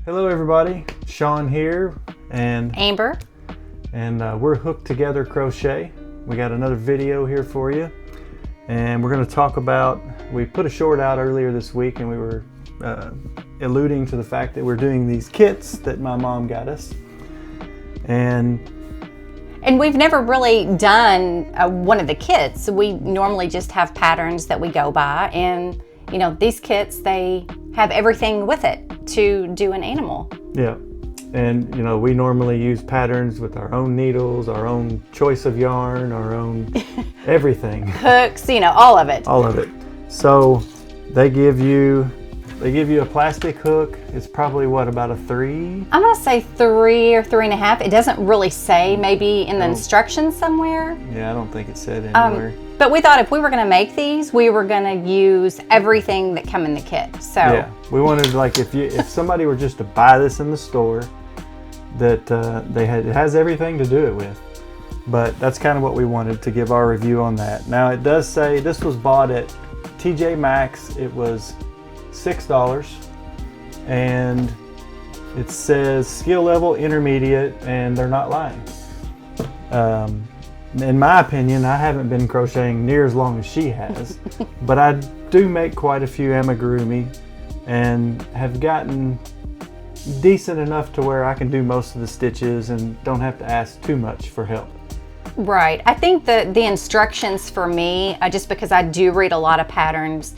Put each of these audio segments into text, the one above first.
Hello everybody, Sean here and Amber. We're Hooked Together Crochet. We got another video here for you, and we're going to talk about, we put a short out earlier this week and we were alluding to the fact that we're doing these kits that my mom got us, and we've never really done one of the kits. We normally just have patterns that we go by, and you know, these kits, they have everything with it to do an animal. Yeah, and you know, we normally use patterns with our own needles, our own choice of yarn, our own everything. Hooks, you know, all of it. All of it. So they give you a plastic hook. It's probably what, about a 3? I'm gonna say 3 or 3.5. It doesn't really say, maybe in the instructions somewhere. Yeah, I don't think it said anywhere. But we thought if we were gonna make these, we were gonna use everything that come in the kit. So yeah, we wanted, like, if somebody were just to buy this in the store, that it has everything to do it with. But that's kind of what we wanted to give our review on that. Now it does say this was bought at TJ Maxx. It was $6, and it says skill level intermediate, and they're not lying. In my opinion, I haven't been crocheting near as long as she has, but I do make quite a few amigurumi and have gotten decent enough to where I can do most of the stitches and don't have to ask too much for help. right. I think the instructions for me, just because I do read a lot of patterns,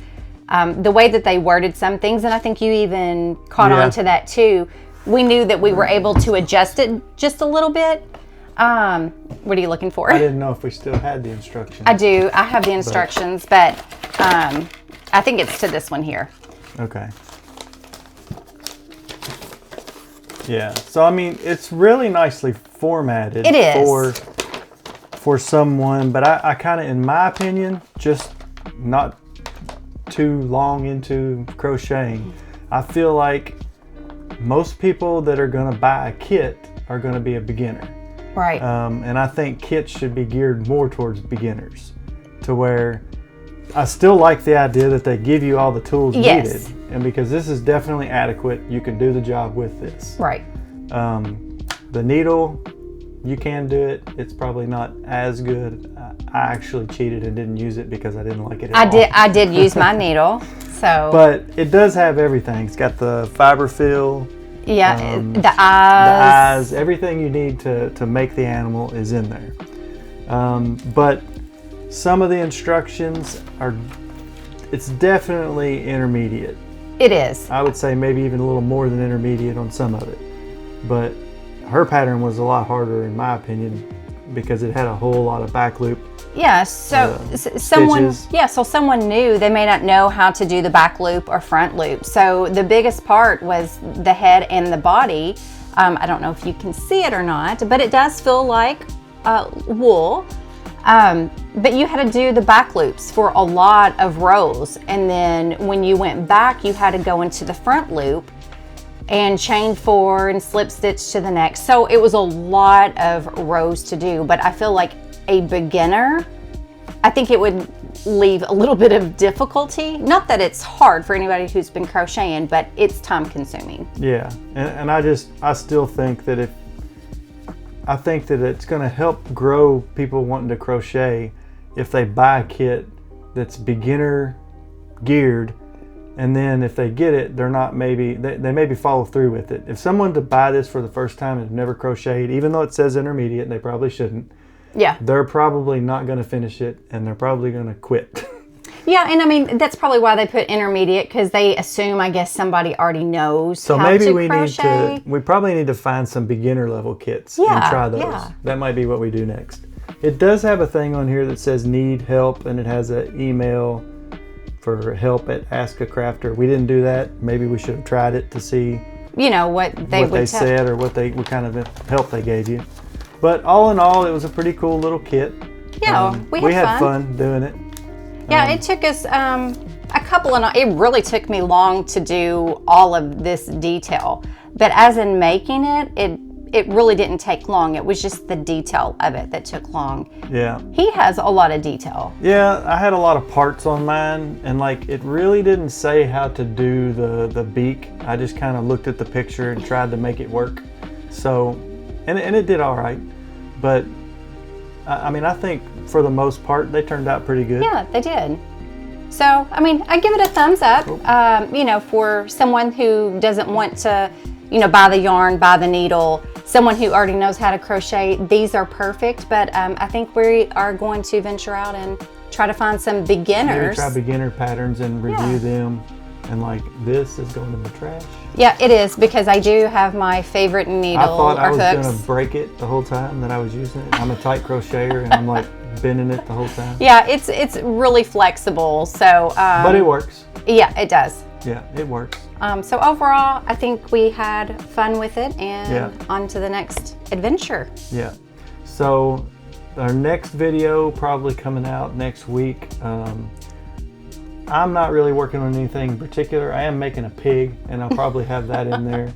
the way that they worded some things, and I think you even caught on to that too, we knew that we were able to adjust it just a little bit. What are you looking for? I didn't know if we still had the instructions. I do. I have the instructions, but I think it's to this one here. Okay. Yeah. So I mean, it's really nicely formatted. It is. For someone, but I kind of, in my opinion, just not too long into crocheting, I feel like most people that are going to buy a kit are going to be a beginner. Right. And I think kits should be geared more towards beginners, to where I still like the idea that they give you all the tools needed. And because this is definitely adequate, you can do the job with this. Right. The needle, you can do it. It's probably not as good. I actually cheated and didn't use it because I didn't like it at all. I did use my needle. So. But it does have everything. It's got the fiber fill. Yeah, the eyes, everything you need to make the animal is in there. But some of the instructions it's definitely intermediate. It is. I would say maybe even a little more than intermediate on some of it. But her pattern was a lot harder, in my opinion, because it had a whole lot of back loop. Yeah, so someone new, they may not know how to do the back loop or front loop. So the biggest part was the head and the body. I don't know if you can see it or not, but it does feel like wool. But you had to do the back loops for a lot of rows. And then when you went back, you had to go into the front loop and chain 4 and slip stitch to the next. So it was a lot of rows to do, but I feel like a beginner, I think it would leave a little bit of difficulty. Not that it's hard for anybody who's been crocheting, but it's time consuming. Yeah, and I still think that I think that it's going to help grow people wanting to crochet if they buy a kit that's beginner geared, and then if they get it, they're not they maybe follow through with it. If someone to buy this for the first time and have never crocheted, even though it says intermediate, they probably shouldn't. Yeah. They're probably not going to finish it, and they're probably going to quit. Yeah, and I mean, that's probably why they put intermediate, because they assume, I guess, somebody already knows so how maybe to we crochet. we probably need to find some beginner level kits and try those. Yeah. That might be what we do next. It does have a thing on here that says need help, and it has an email for help at Ask a Crafter. We didn't do that. Maybe we should have tried it to see You know, what they said, or what kind of help they gave you. But all in all, it was a pretty cool little kit. Yeah, we had fun doing it. Yeah, it took us a couple, and it really took me long to do all of this detail. But as in making it, it really didn't take long. It was just the detail of it that took long. Yeah. He has a lot of detail. Yeah, I had a lot of parts on mine, and like it really didn't say how to do the beak. I just kind of looked at the picture and tried to make it work. So, and it did all right. But I mean, I think for the most part, they turned out pretty good. Yeah, they did. So, I mean, I give it a thumbs up, you know, for someone who doesn't want to, you know, buy the yarn, buy the needle, someone who already knows how to crochet. These are perfect, but I think we are going to venture out and try to find some beginners. Maybe try beginner patterns and review them. And like, this is going in the trash. Yeah, it is, because I do have my favorite needle I thought I or was hooks. going to break it the whole time that I was using it. I'm a tight crocheter, and I'm like bending it the whole time. Yeah, it's really flexible. So, but it works. Yeah, it does. Yeah, it works. So overall, I think we had fun with it, and on to the next adventure. Yeah. So our next video probably coming out next week. I'm not really working on anything in particular. I am making a pig, and I'll probably have that in there.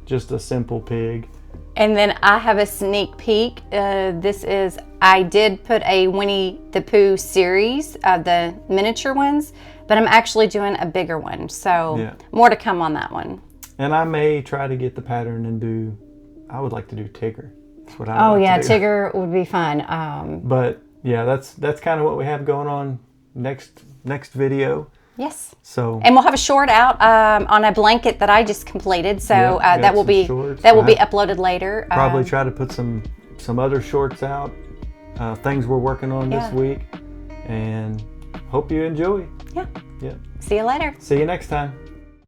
Just a simple pig. And then I have a sneak peek. I did put a Winnie the Pooh series of the miniature ones, but I'm actually doing a bigger one. So more to come on that one. And I may try to get the pattern and I would like to do Tigger. That's what I like to do. Tigger would be fun. But yeah, that's kind of what we have going on next video. Yes. So, and we'll have a short out on a blanket that I just completed. So that will be uploaded later. Probably try to put some other shorts out, things we're working on this week, and hope you enjoy. Yeah. Yeah. See you later. See you next time.